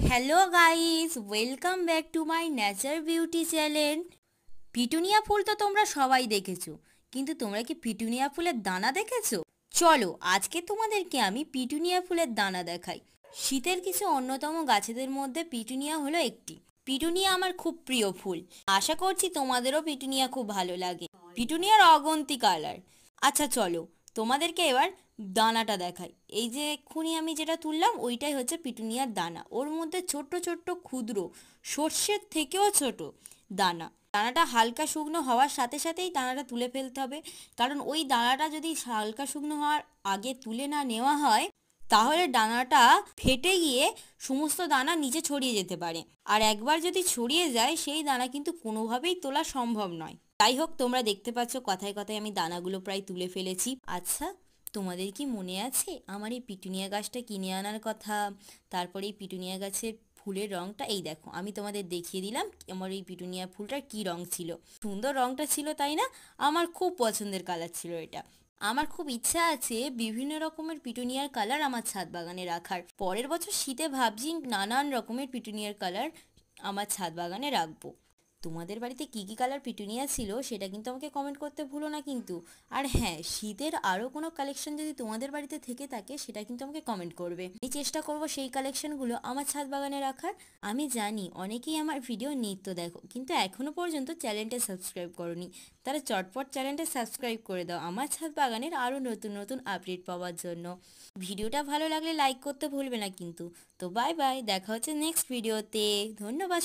Hello guys, welcome back to my nature beauty channel. Petunia ফুল তো তোমরা সবাই দেখেছো, কিন্তু তোমরা কি পিটুনিয়া ফুলের দানা দেখেছো? চলো আজকে তোমাদেরকে আমি পিটুনিয়া ফুলের দানা দেখাই। শীতের কিছু অন্যতম গাছেদের মধ্যে পিটুনিয়া হলো একটি। পিটুনিয়া আমার খুব প্রিয় ফুল। আশা করছি তোমাদেরও পিটুনিয়া খুব ভালো লাগে। পিটুনিয়ার অগন্তি কালার। আচ্ছা চলো তোমাদেরকে এবার দানাটা দেখাই। এই যে এক্ষুনি আমি যেটা তুললাম ওইটাই হচ্ছে পিটুনিয়ার দানা। ওর মধ্যে ছোট্ট ছোট্ট ক্ষুদ্র, সর্ষের থেকেও ছোট দানা। দানাটা হালকা শুকনো হওয়ার সাথে সাথেই দানাটা তুলে ফেলতে হবে, কারণ ওই দানাটা যদি হালকা শুকনো হওয়ার আগে তুলে না নেওয়া হয় তাহলে দানাটা ফেটে গিয়ে সমস্ত দানা নিচে ছড়িয়ে যেতে পারে। আর একবার যদি ছড়িয়ে যায় সেই দানা কিন্তু কোনোভাবেই তোলা সম্ভব নয়। যাই হোক, তোমরা দেখতে পাচ্ছ কথায় কথায় আমি দানাগুলো প্রায় তুলে ফেলেছি। আচ্ছা, তোমাদের কি মনে আছে আমার এই পিটুনিয়া গাছটা কিনে আনার কথা? তারপরে এই পিটুনিয়া গাছের ফুলের রংটা, এই দেখো আমি তোমাদের দেখিয়ে দিলাম আমার এই পিটুনিয়া ফুলটার কি রং ছিল। সুন্দর রংটা ছিল, তাই না? আমার খুব পছন্দের কালার ছিল এটা। আমার খুব ইচ্ছা আছে বিভিন্ন রকমের পিটুনিয়ার কালার আমার ছাদ বাগানে রাখার। পরের বছর শীতে ভাবছি নানান রকমের পিটুনিয়ার কালার আমার ছাদ বাগানে রাখবো। তোমাদের বাড়িতে কি কি কালার পিটুনিয়া ছিল সেটা কিন্তু আমাকে কমেন্ট করতে ভুলো না কিন্তু। আর হ্যাঁ, শীতের আরও কোনো কালেকশন যদি তোমাদের বাড়িতে থেকে থাকে সেটা কিন্তু আমাকে কমেন্ট করবে। আমি চেষ্টা করব সেই কালেকশনগুলো আমার ছাদ বাগানে রাখার। আমি জানি অনেকেই আমার ভিডিও নিত্য দেখো, কিন্তু এখনও পর্যন্ত চ্যানেলটা সাবস্ক্রাইব করোনি। তারা চটপট চ্যানেলটা সাবস্ক্রাইব করে দাও আমার ছাদ বাগানের আরও নতুন নতুন আপডেট পাওয়ার জন্য। ভিডিওটা ভালো লাগলে লাইক করতে ভুলবে না কিন্তু। তো বাই বাই, দেখা হচ্ছে নেক্সট ভিডিওতে। ধন্যবাদ।